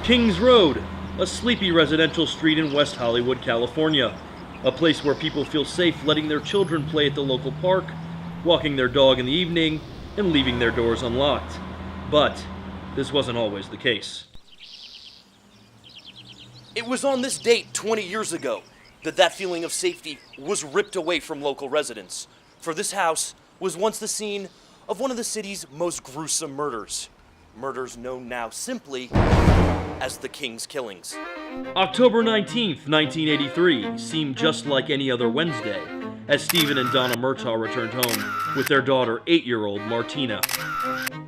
Kings Road, a sleepy residential street in West Hollywood, California. A place where people feel safe letting their children play at the local park, walking their dog in the evening, and leaving their doors unlocked. But this wasn't always the case. It was on this date 20 years ago that feeling of safety was ripped away from local residents. For this house was once the scene of one of the city's most gruesome murders. Murders known now simply as the King's Killings. October 19th, 1983 seemed just like any other Wednesday as Stephen and Donna Murtaugh returned home with their daughter, 8-year-old Martina.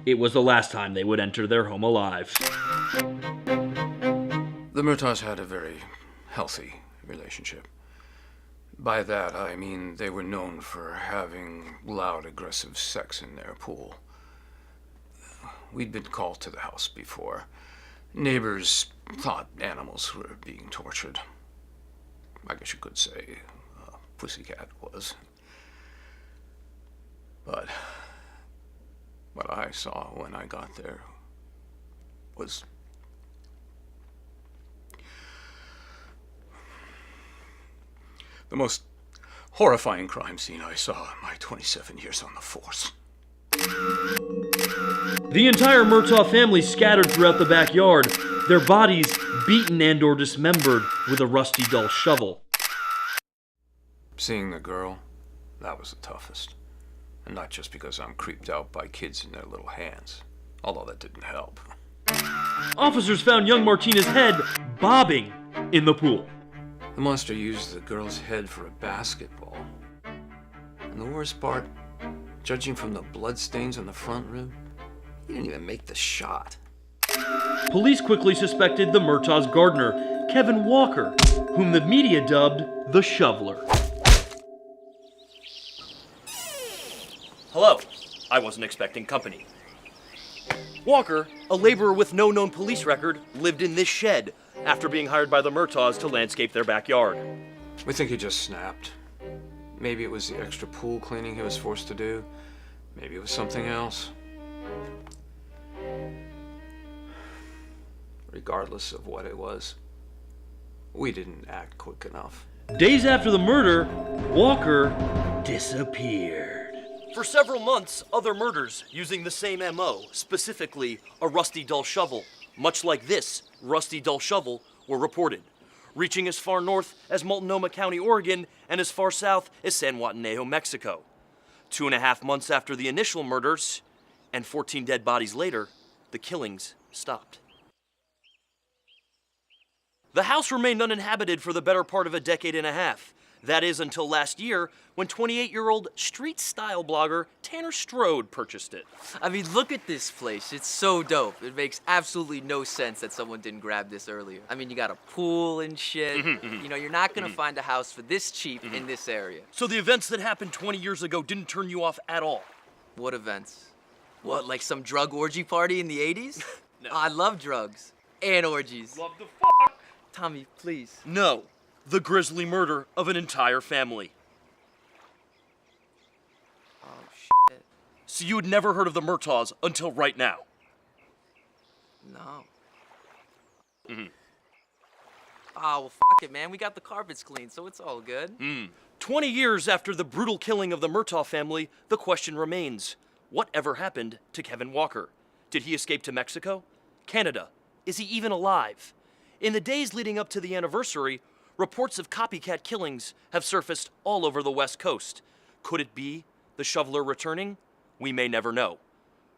It was the last time they would enter their home alive. The Murtaughs had a very healthy relationship. By that, I mean they were known for having loud, aggressive sex in their pool. We'd been called to the house before. Neighbors thought animals were being tortured. I guess you could say a pussycat was. But what I saw when I got there was the most horrifying crime scene I saw in my 27 years on the force. The entire Murtaugh family scattered throughout the backyard, their bodies beaten and/or dismembered with a rusty, dull shovel. Seeing the girl, that was the toughest. And not just because I'm creeped out by kids in their little hands, although that didn't help. Officers found young Martina's head bobbing in the pool. The monster used the girl's head for a basketball. And the worst part, judging from the bloodstains on the front rib, he didn't even make the shot. Police quickly suspected the Murtaugh's gardener, Kevin Walker, whom the media dubbed the Shoveler. Hello. I wasn't expecting company. Walker, a laborer with no known police record, lived in this shed after being hired by the Murtaughs to landscape their backyard. We think he just snapped. Maybe it was the extra pool cleaning he was forced to do. Maybe it was something else. Regardless of what it was, we didn't act quick enough. Days after the murder, Walker disappeared. For several months, other murders using the same MO, specifically a rusty dull shovel, much like this rusty dull shovel, were reported, reaching as far north as Multnomah County, Oregon, and as far south as San Juanejo, Mexico. 2.5 months after the initial murders, and 14 dead bodies later, the killings stopped. The house remained uninhabited for the better part of a decade and a half. That is until last year, when 28-year-old street-style blogger Tanner Strode purchased it. I mean, look at this place. It's so dope. It makes absolutely no sense that someone didn't grab this earlier. I mean, you got a pool and shit. You know, you're not gonna find a house for this cheap in this area. So the events that happened 20 years ago didn't turn you off at all? What events? What, like some drug orgy party in the 80s? No. I love drugs. And orgies. Love the fuck. Tommy, please. No. The grisly murder of an entire family. Oh, shit. So you had never heard of the Murtaughs until right now? No. Oh, well, fuck it, man. We got the carpets clean, so it's all good. 20 years after the brutal killing of the Murtaugh family, the question remains, what ever happened to Kevin Walker? Did he escape to Mexico? Canada? Is he even alive? In the days leading up to the anniversary, reports of copycat killings have surfaced all over the West Coast. Could it be the shoveler returning? We may never know.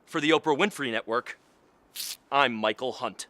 For the Oprah Winfrey Network, I'm Michael Hunt.